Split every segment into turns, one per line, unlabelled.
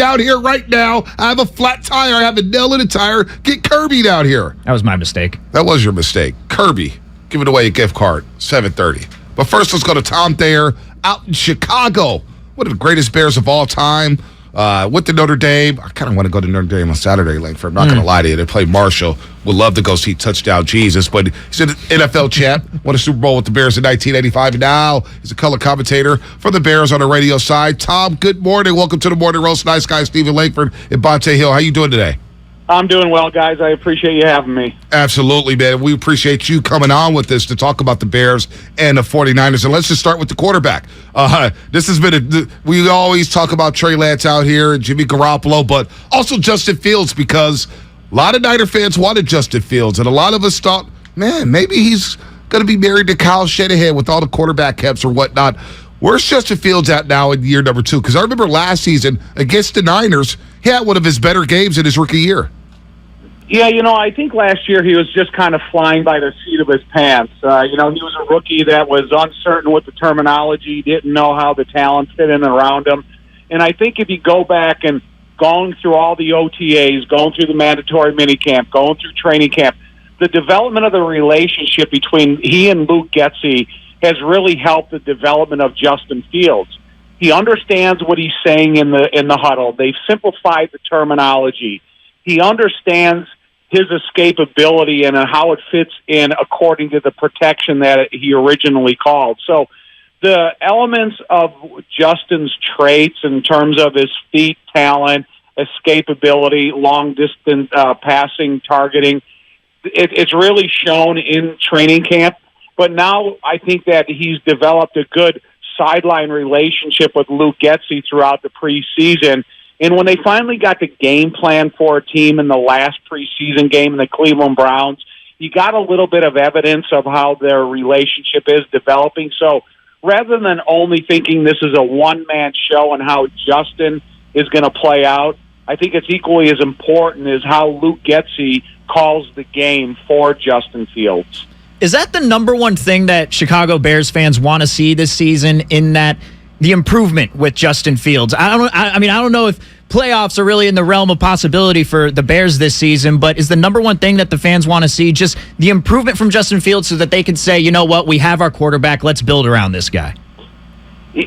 out here right now. I have a flat tire. I have a nail in a tire. Get Kirby down here.
That was my mistake.
That was your mistake. Kirby, giving away a gift card, 7:30. But first, let's go to Tom Thayer out in Chicago. One of the greatest Bears of all time. With the Notre Dame. I kind of want to go to Notre Dame on Saturday, Langford. I'm not going to lie to you. They play Marshall. Would love to go see Touchdown Jesus. But he's an NFL champ. Won a Super Bowl with the Bears in 1985. And now he's a color commentator for the Bears on the radio side. Tom, good morning. Welcome to the Morning Roast. Nice guy, Stephen Langford and Bonte Hill. How you doing today?
I'm doing well, guys. I appreciate you having me.
Absolutely, man. We appreciate you coming on with us to talk about the Bears and the 49ers. And let's just start with the quarterback. This has been we always talk about Trey Lance out here and Jimmy Garoppolo, but also Justin Fields, because a lot of Niner fans wanted Justin Fields, and a lot of us thought, man, maybe he's going to be married to Kyle Shanahan with all the quarterback camps or whatnot. Where's Justin Fields at now in year number 2? Because I remember last season against the Niners, he had one of his better games in his rookie year.
Yeah, I think last year he was just kind of flying by the seat of his pants. He was a rookie that was uncertain with the terminology, didn't know how the talent fit in around him. And I think if you go back and going through all the OTAs, going through the mandatory minicamp, going through training camp, the development of the relationship between he and Luke Getsy has really helped the development of Justin Fields. He understands what he's saying in the huddle. They've simplified the terminology. He understands his escapability and how it fits in according to the protection that he originally called. So the elements of Justin's traits in terms of his feet talent, escapability, long-distance passing, targeting, it's really shown in training camp. But now I think that he's developed a good sideline relationship with Luke Getsy throughout the preseason. And when they finally got the game plan for a team in the last preseason game in the Cleveland Browns, you got a little bit of evidence of how their relationship is developing. So rather than only thinking this is a one-man show and how Justin is going to play out, I think it's equally as important as how Luke Getsy calls the game for Justin Fields.
Is that the number one thing that Chicago Bears fans want to see this season, in that the improvement with Justin Fields? I don't know if playoffs are really in the realm of possibility for the Bears this season, but is the number one thing that the fans want to see just the improvement from Justin Fields so that they can say, you know what, we have our quarterback, let's build around this guy?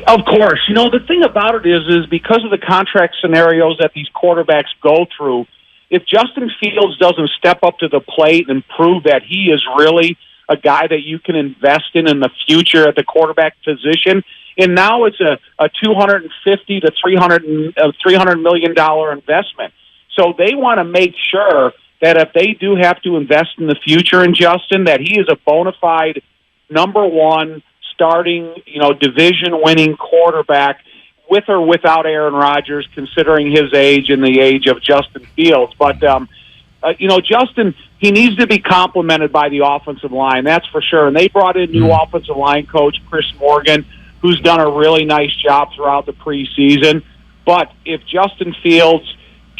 Of course. The thing about it is because of the contract scenarios that these quarterbacks go through, if Justin Fields doesn't step up to the plate and prove that he is really a guy that you can invest in the future at the quarterback position, and now it's a $250 to $300 million investment. So they want to make sure that if they do have to invest in the future in Justin, that he is a bona fide number one starting, division-winning quarterback with or without Aaron Rodgers, considering his age and the age of Justin Fields. But, Justin, he needs to be complemented by the offensive line, that's for sure. And they brought in new offensive line coach Chris Morgan, who's done a really nice job throughout the preseason. But if Justin Fields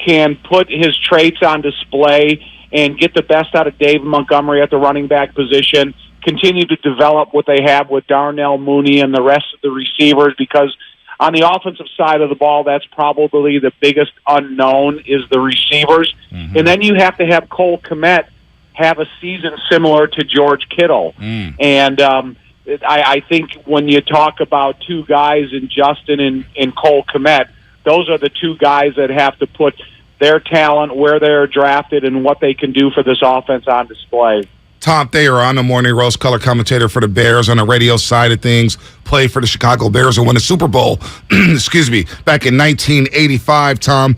can put his traits on display and get the best out of David Montgomery at the running back position, continue to develop what they have with Darnell Mooney and the rest of the receivers, because on the offensive side of the ball, that's probably the biggest unknown is the receivers. Mm-hmm. And then you have to have Cole Kmet have a season similar to George Kittle. And I think when you talk about two guys in Justin and Cole Kmet, those are the two guys that have to put their talent, where they're drafted, and what they can do for this offense on display.
Tom Thayer on the Morning Roast, color commentator for the Bears on the radio side of things, played for the Chicago Bears and won a Super Bowl, back in 1985, Tom.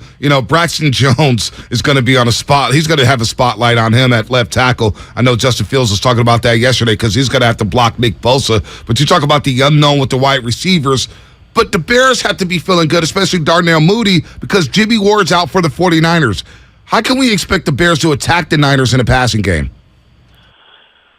Braxton Jones is going to be on a spot. He's going to have a spotlight on him at left tackle. I know Justin Fields was talking about that yesterday because he's going to have to block Nick Bosa. But you talk about the unknown with the wide receivers. But the Bears have to be feeling good, especially Darnell Mooney, because Jimmy Ward's out for the 49ers. How can we expect the Bears to attack the Niners in a passing game?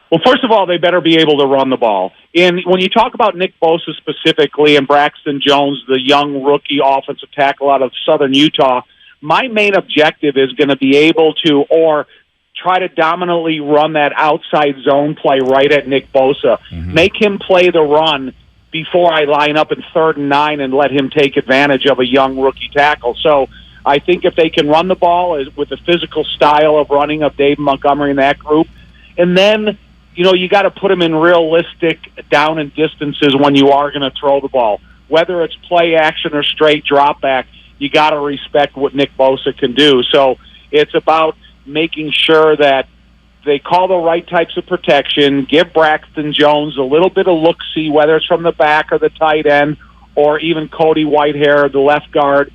Well, first of all, they better be able to run the ball. And when you talk about Nick Bosa specifically and Braxton Jones, the young rookie offensive tackle out of Southern Utah, my main objective is going to be able to, or try to dominantly run that outside zone play right at Nick Bosa. Mm-hmm. Make him play the run before I line up in 3rd and 9 and let him take advantage of a young rookie tackle. So I think if they can run the ball with the physical style of running of Dave Montgomery and that group, and then, you got to put them in realistic down and distances when you are going to throw the ball. Whether it's play action or straight drop back, you got to respect what Nick Bosa can do. So it's about making sure that they call the right types of protection, give Braxton Jones a little bit of look-see, whether it's from the back or the tight end, or even Cody Whitehair, the left guard.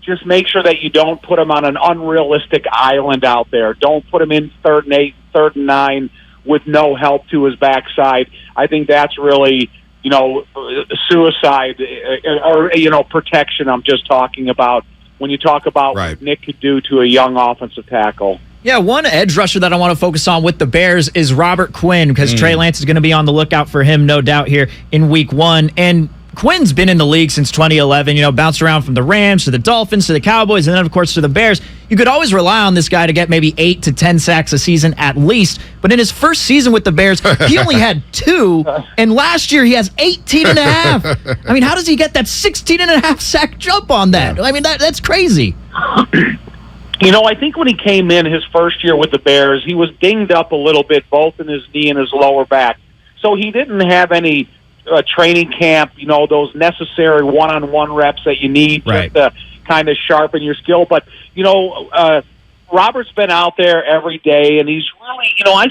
Just make sure that you don't put him on an unrealistic island out there. Don't put him in 3rd and 8, 3rd and 9 with no help to his backside. I think that's really, suicide or, protection I'm just talking about when you talk about what Nick could do to a young offensive tackle.
Yeah, one edge rusher that I want to focus on with the Bears is Robert Quinn, because Trey Lance is going to be on the lookout for him, no doubt, here in Week 1. And Quinn's been in the league since 2011, bounced around from the Rams to the Dolphins to the Cowboys and then, of course, to the Bears. You could always rely on this guy to get maybe 8 to 10 sacks a season at least. But in his first season with the Bears, he only had 2, and last year he has 18 and a half. I mean, how does he get that 16 and a half sack jump on that? Yeah. I mean, that's crazy.
I think when he came in his first year with the Bears, he was dinged up a little bit, both in his knee and his lower back. So he didn't have any training camp, those necessary one-on-one reps that you need just to kind of sharpen your skill. But, Robert's been out there every day, and he's really, I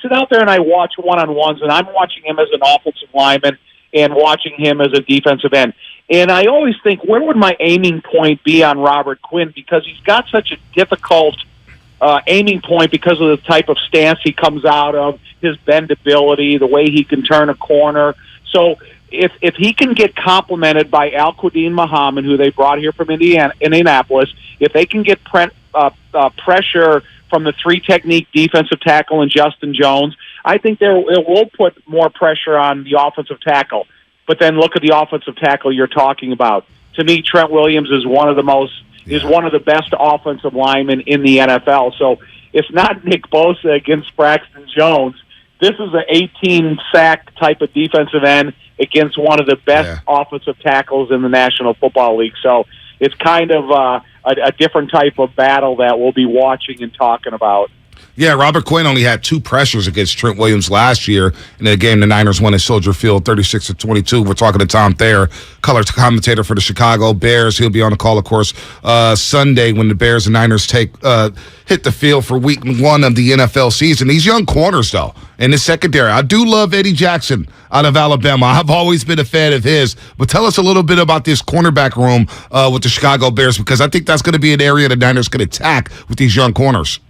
sit out there and I watch one-on-ones, and I'm watching him as an offensive lineman and watching him as a defensive end. And I always think, where would my aiming point be on Robert Quinn? Because he's got such a difficult aiming point because of the type of stance he comes out of, his bendability, the way he can turn a corner. So if he can get complimented by Al-Quadin Muhammad, who they brought here from Indianapolis, if they can get pressure from the 3-technique defensive tackle and Justin Jones, I think it will put more pressure on the offensive tackle. But then look at the offensive tackle you're talking about. To me, Trent Williams is one of the best offensive linemen in the NFL. So if not Nick Bosa against Braxton Jones, this is an 18-sack type of defensive end against one of the best offensive tackles in the National Football League. So it's kind of a different type of battle that we'll be watching and talking about.
Yeah, Robert Quinn only had 2 pressures against Trent Williams last year in the game the Niners won at Soldier Field 36-22. We're talking to Tom Thayer, color commentator for the Chicago Bears. He'll be on the call, of course, Sunday when the Bears and Niners hit the field for Week 1 of the NFL season. These young corners, though, in the secondary. I do love Eddie Jackson out of Alabama. I've always been a fan of his. But tell us a little bit about this cornerback room with the Chicago Bears, because I think that's going to be an area the Niners can attack with these young corners.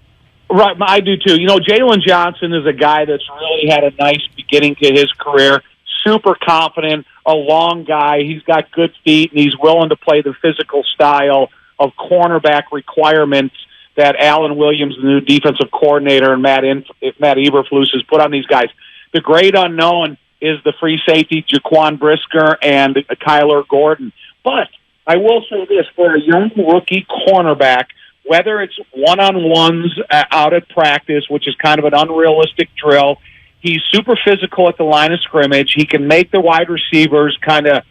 Right, I do too. Jalen Johnson is a guy that's really had a nice beginning to his career. Super confident, a long guy. He's got good feet, and he's willing to play the physical style of cornerback requirements that Alan Williams, the new defensive coordinator, and Matt Eberflus has put on these guys. The great unknown is the free safety, Jaquan Brisker and Kyler Gordon. But I will say this, for a young rookie cornerback, whether it's one-on-ones out at practice, which is kind of an unrealistic drill, he's super physical at the line of scrimmage. He can make the wide receivers kind of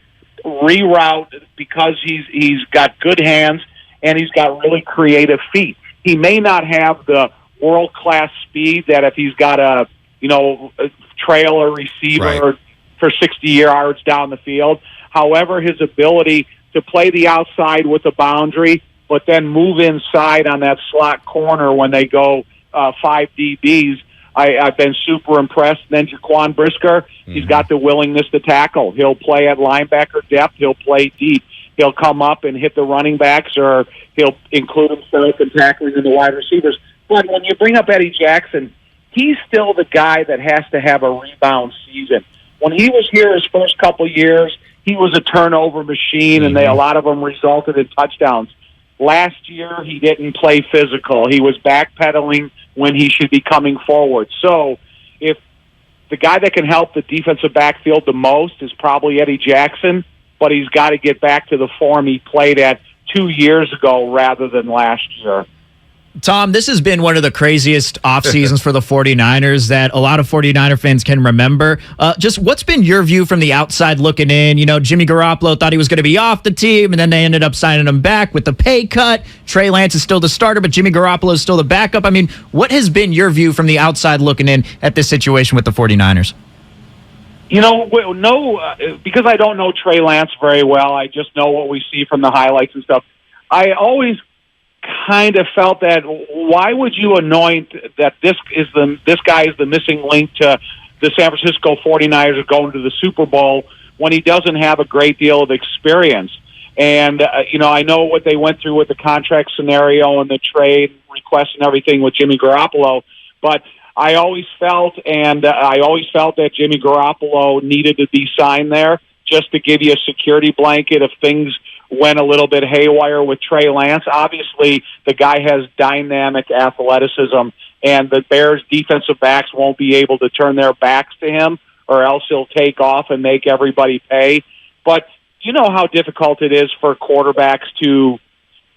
reroute because he's got good hands and he's got really creative feet. He may not have the world-class speed that if he's got a trailer receiver for 60 yards down the field. However, his ability to play the outside with a boundary, but then move inside on that slot corner when they go 5 DBs, I've been super impressed. And then Jaquan Brisker, he's got the willingness to tackle. He'll play at linebacker depth. He'll play deep. He'll come up and hit the running backs, or he'll include himself in tackling in the wide receivers. But when you bring up Eddie Jackson, he's still the guy that has to have a rebound season. When he was here his first couple years, he was a turnover machine, and a lot of them resulted in touchdowns. Last year, he didn't play physical. He was backpedaling when he should be coming forward. So if the guy that can help the defensive backfield the most is probably Eddie Jackson, but he's got to get back to the form he played at 2 years ago rather than last year.
Tom, this has been one of the craziest off seasons for the 49ers that a lot of 49er fans can remember. Just what's been your view from the outside looking in? You know, Jimmy Garoppolo thought he was going to be off the team, and then they ended up signing him back with the pay cut. Trey Lance is still the starter, but Jimmy Garoppolo is still the backup. I mean, what has been your view from the outside looking in at this situation with the 49ers?
You know, because I don't know Trey Lance very well. I just know what we see from the highlights and stuff. I always kind of felt that why would you anoint that this guy is the missing link to the San Francisco 49ers going to the Super Bowl when he doesn't have a great deal of experience. And, I know what they went through with the contract scenario and the trade request and everything with Jimmy Garoppolo, but I always felt that Jimmy Garoppolo needed to be signed there just to give you a security blanket if things went a little bit haywire with Trey Lance. Obviously, the guy has dynamic athleticism, and the Bears' defensive backs won't be able to turn their backs to him, or else he'll take off and make everybody pay. But you know how difficult it is for quarterbacks to,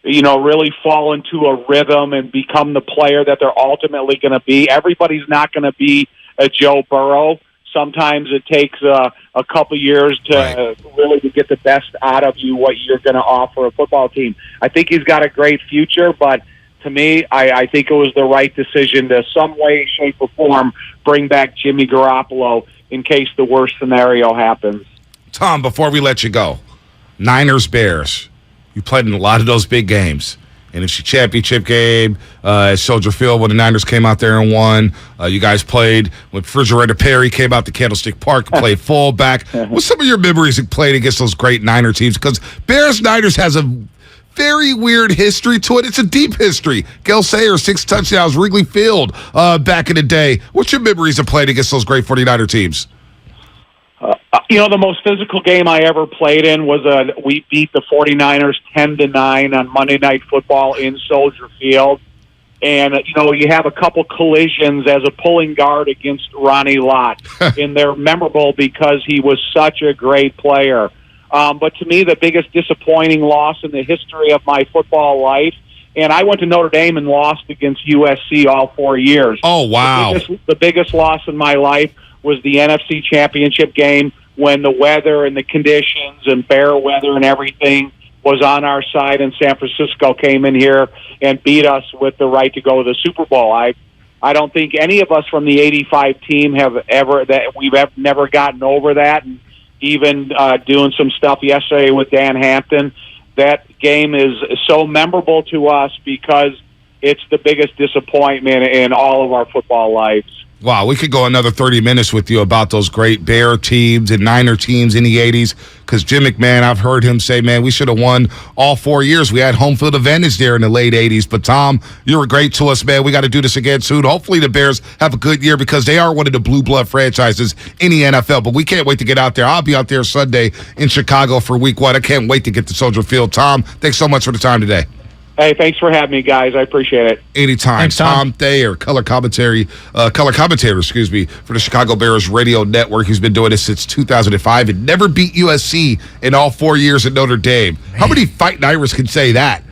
really fall into a rhythm and become the player that they're ultimately going to be. Everybody's not going to be a Joe Burrow. Sometimes it takes a couple years to really to get the best out of you, what you're going to offer a football team. I think he's got a great future, but to me, I think it was the right decision to some way, shape, or form bring back Jimmy Garoppolo in case the worst scenario happens.
Tom, before we let you go, Niners-Bears. You played in a lot of those big games. NFC Championship game at Soldier Field when the Niners came out there and won. You guys played when Refrigerator Perry came out to Candlestick Park and played fullback. What's some of your memories of playing against those great Niner teams? Because Bears-Niners has a very weird history to it. It's a deep history. Gale Sayers, 6 touchdowns, Wrigley Field back in the day. What's your memories of playing against those great 49er teams?
The most physical game I ever played in was we beat the 49ers 10-9 on Monday Night Football in Soldier Field. And, you have a couple collisions as a pulling guard against Ronnie Lott. And they're memorable because he was such a great player. But to me, the biggest disappointing loss in the history of my football life, and I went to Notre Dame and lost against USC all 4 years.
Oh, wow.
The biggest loss in my life was the NFC Championship game when the weather and the conditions and bear weather and everything was on our side, and San Francisco came in here and beat us with the right to go to the Super Bowl. I don't think any of us from the 85 team we've never gotten over that. And even doing some stuff yesterday with Dan Hampton, that game is so memorable to us because it's the biggest disappointment in all of our football lives.
Wow, we could go another 30 minutes with you about those great Bear teams and Niner teams in the 80s because Jim McMahon, I've heard him say, man, we should have won all 4 years. We had home field advantage there in the late 80s. But, Tom, you were great to us, man. We got to do this again soon. Hopefully the Bears have a good year because they are one of the blue blood franchises in the NFL. But we can't wait to get out there. I'll be out there Sunday in Chicago for week 1. I can't wait to get to Soldier Field. Tom, thanks so much for the time today.
Hey, thanks for having me, guys. I appreciate it.
Anytime.
Thanks, Tom.
Tom Thayer, color commentator, for the Chicago Bears radio network. He's been doing this since 2005 and never beat USC in all 4 years at Notre Dame. Man. How many fighting Irish can say that?